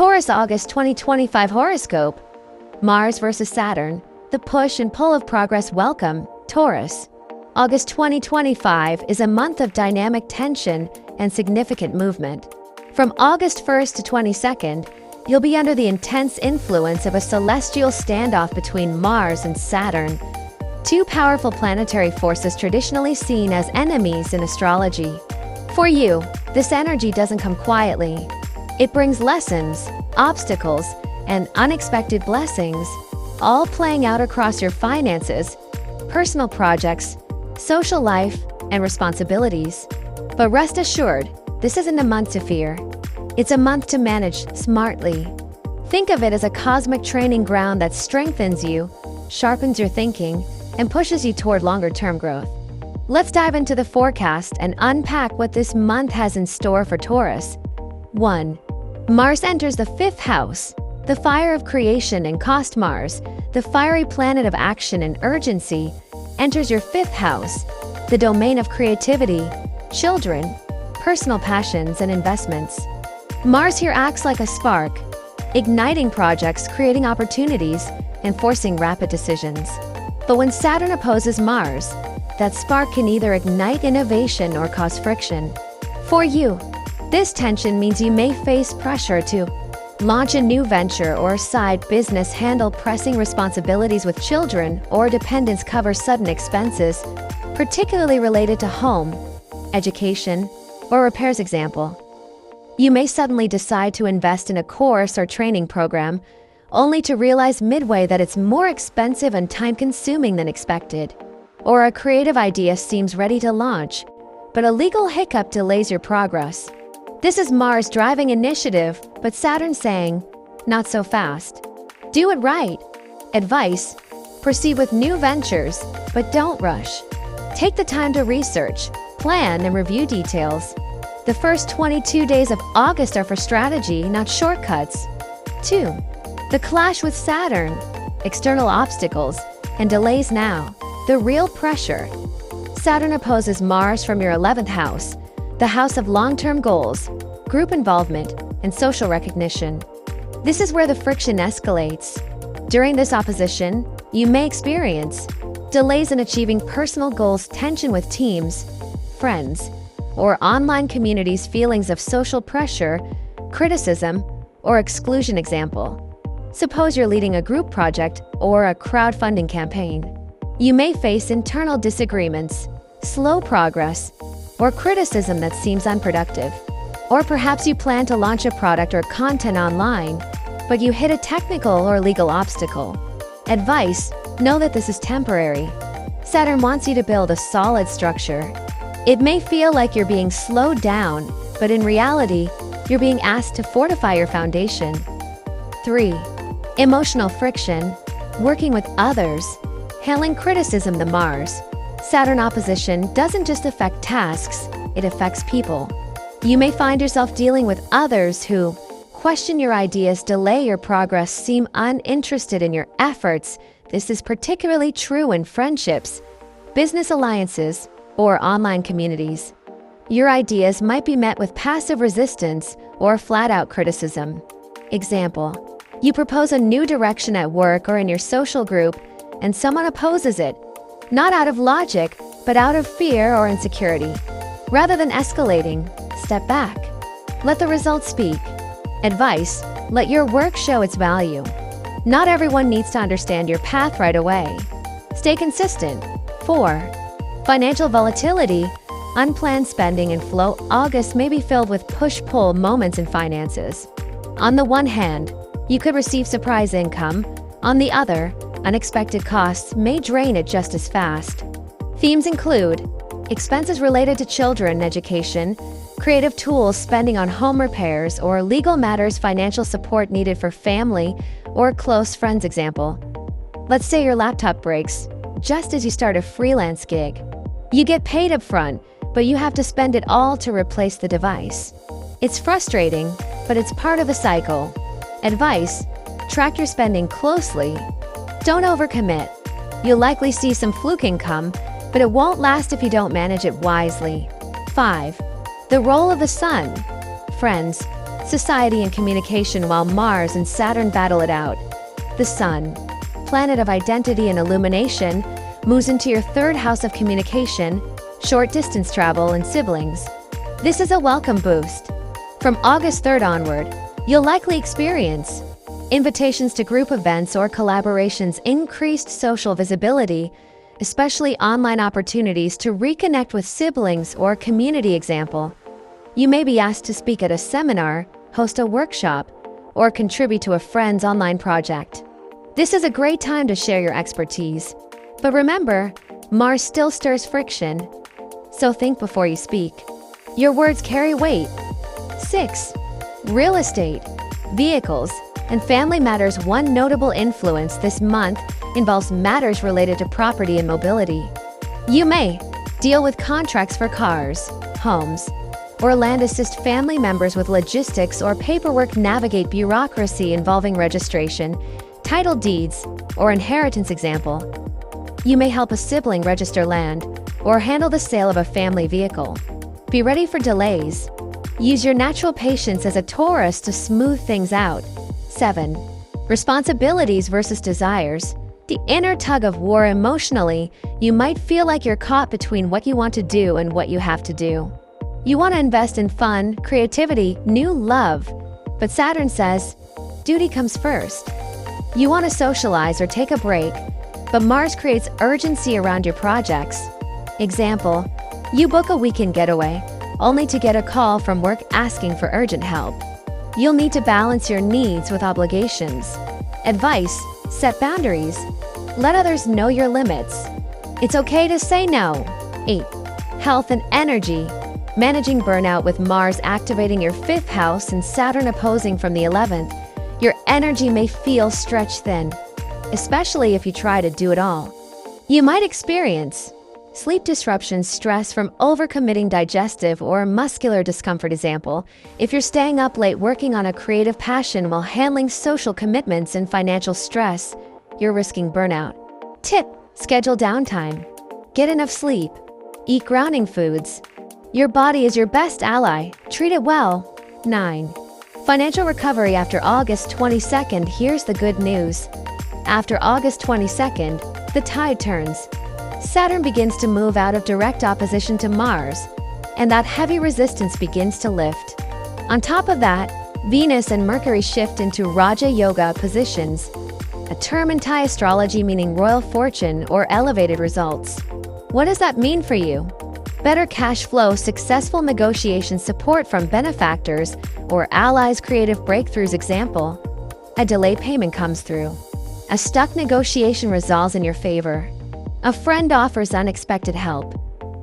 Taurus August 2025 Horoscope. Mars versus Saturn. The push and pull of progress. Welcome, Taurus. August 2025 is a month of dynamic tension and significant movement. From August 1st to 22nd, you'll be under the intense influence of a celestial standoff between Mars and Saturn, two powerful planetary forces traditionally seen as enemies in astrology. For you, this energy doesn't come quietly. It brings lessons, obstacles, and unexpected blessings, all playing out across your finances, personal projects, social life, and responsibilities. But rest assured, this isn't a month to fear. It's a month to manage smartly. Think of it as a cosmic training ground that strengthens you, sharpens your thinking, and pushes you toward longer-term growth. Let's dive into the forecast and unpack what this month has in store for Taurus. 1. Mars enters the 5th house, the fire of creation and cost. Mars, the fiery planet of action and urgency, enters your 5th house, the domain of creativity, children, personal passions, and investments. Mars here acts like a spark, igniting projects, creating opportunities, and forcing rapid decisions. But when Saturn opposes Mars, that spark can either ignite innovation or cause friction. For you, this tension means you may face pressure to launch a new venture or side business, handle pressing responsibilities with children or dependents, cover sudden expenses, particularly related to home, education, or repairs. Example, you may suddenly decide to invest in a course or training program, only to realize midway that it's more expensive and time-consuming than expected. Or a creative idea seems ready to launch, but a legal hiccup delays your progress. This is Mars driving initiative, but Saturn saying, not so fast. Do it right. Advice: proceed with new ventures, but don't rush. Take the time to research, plan, and review details. The first 22 days of August are for strategy, not shortcuts. 2. The clash with Saturn. External obstacles and delays now. The real pressure. Saturn opposes Mars from your 11th house, the house of long-term goals, group involvement, and social recognition. This is where the friction escalates. During this opposition, you may experience delays in achieving personal goals, tension with teams, friends, or online communities, feelings of social pressure, criticism, or exclusion. Example, suppose you're leading a group project or a crowdfunding campaign. You may face internal disagreements, slow progress, or criticism that seems unproductive. Or perhaps you plan to launch a product or content online, but you hit a technical or legal obstacle. Advice: know that this is temporary. Saturn wants you to build a solid structure. It may feel like you're being slowed down, but in reality, you're being asked to fortify your foundation. 3. Emotional friction. Working with others. Handling criticism. The Mars-Saturn opposition doesn't just affect tasks, it affects people. You may find yourself dealing with others who question your ideas, delay your progress, seem uninterested in your efforts. This is particularly true in friendships, business alliances, or online communities. Your ideas might be met with passive resistance or flat-out criticism. Example, you propose a new direction at work or in your social group, and someone opposes it, not out of logic, but out of fear or insecurity. Rather than escalating, step back. Let the results speak. Advice: let your work show its value. Not everyone needs to understand your path right away. Stay consistent. 4. Financial volatility. Unplanned spending and flow. August may be filled with push-pull moments in finances. On the one hand, you could receive surprise income. On the other, unexpected costs may drain it just as fast. Themes include expenses related to children education, creative tools, spending on home repairs, or legal matters, financial support needed for family or close friends. Example, let's say your laptop breaks just as you start a freelance gig. You get paid up front, but you have to spend it all to replace the device. It's frustrating, but it's part of the cycle. Advice: track your spending closely. Don't overcommit. You'll likely see some fluke income, but it won't last if you don't manage it wisely. 5. The role of the sun. Friends, society and communication, while Mars and Saturn battle it out. The Sun, planet of identity and illumination, moves into your third house of communication, short distance travel, and siblings. This is a welcome boost. From August 3rd onward, you'll likely experience invitations to group events or collaborations, increased social visibility, especially online opportunities to reconnect with siblings or community. Example, you may be asked to speak at a seminar, host a workshop, or contribute to a friend's online project. This is a great time to share your expertise. But remember, Mars still stirs friction, so think before you speak. Your words carry weight. 6. Real estate, vehicles, and family matters. One notable influence this month involves matters related to property and mobility. You may deal with contracts for cars, homes, or land, assist family members with logistics or paperwork, navigate bureaucracy involving registration, title deeds, or inheritance. Example, you may help a sibling register land or handle the sale of a family vehicle. Be ready for delays. Use your natural patience as a Taurus to smooth things out. 7. Responsibilities versus desires. The inner tug of war. Emotionally, you might feel like you're caught between what you want to do and what you have to do. You want to invest in fun, creativity, new love, but Saturn says, duty comes first. You want to socialize or take a break, but Mars creates urgency around your projects. Example, you book a weekend getaway, only to get a call from work asking for urgent help. You'll need to balance your needs with obligations. Advice, set boundaries. Let others know your limits. It's okay to say no. 8. Health and energy. Managing burnout. With Mars activating your 5th house and Saturn opposing from the 11th, your energy may feel stretched thin, especially if you try to do it all. You might experience sleep disruptions, stress from overcommitting, digestive or muscular discomfort. Example, if you're staying up late working on a creative passion while handling social commitments and financial stress, you're risking burnout. Tip, schedule downtime. Get enough sleep. Eat grounding foods. Your body is your best ally. Treat it well. 9. Financial recovery after August 22nd. Here's the good news. After August 22nd, the tide turns. Saturn begins to move out of direct opposition to Mars, and that heavy resistance begins to lift. On top of that, Venus and Mercury shift into Raja Yoga positions, a term in Thaiastrology meaning royal fortune or elevated results. What does that mean for you? Better cash flow, successful negotiations, support from benefactors or allies, creative breakthroughs. Example, a delayed payment comes through. A stuck negotiation resolves in your favor. A friend offers unexpected help.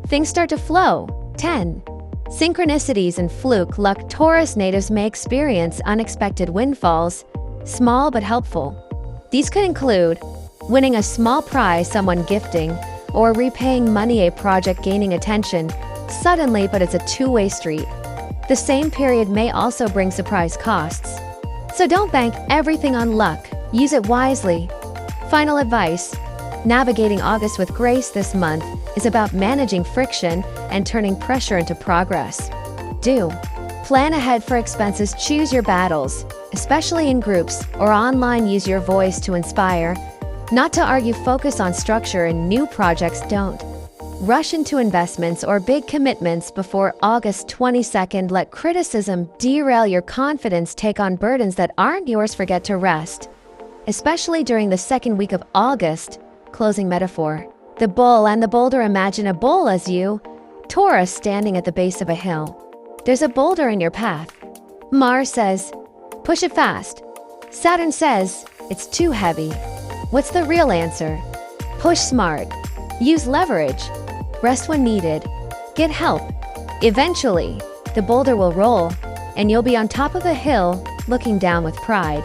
Things start to flow. 10. Synchronicities and fluke luck. Taurus natives may experience unexpected windfalls, small but helpful. These could include winning a small prize, someone gifting, or repaying money, a project gaining attention suddenly, but it's a two-way street. The same period may also bring surprise costs. So don't bank everything on luck. Use it wisely. Final advice. Navigating August with grace. This month is about managing friction and turning pressure into progress. Do plan ahead for expenses. Choose your battles, especially in groups or online. Use your voice to inspire, not to argue. Focus on structure and new projects. Don't rush into investments or big commitments before August 22nd. Let criticism derail your confidence. Take on burdens that aren't yours. Forget to rest, especially during the second week of August. Closing metaphor. The bull and the boulder. Imagine a bull as you, Taurus, standing at the base of a hill. There's a boulder in your path. Mars says, push it fast. Saturn says, it's too heavy. What's the real answer? Push smart. Use leverage. Rest when needed. Get help. Eventually, the boulder will roll, and you'll be on top of the hill, looking down with pride.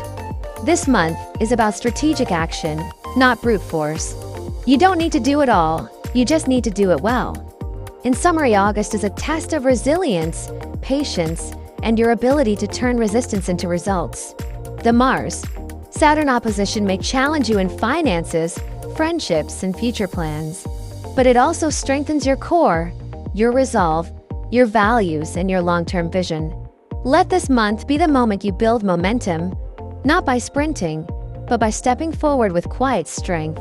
This month is about strategic action, not brute force. You don't need to do it all, you just need to do it well. In summary, August is a test of resilience, patience, and your ability to turn resistance into results. The Mars-Saturn opposition may challenge you in finances, friendships, and future plans, but it also strengthens your core, your resolve, your values, and your long-term vision. Let this month be the moment you build momentum, not by sprinting, but by stepping forward with quiet strength.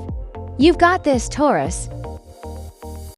You've got this, Taurus.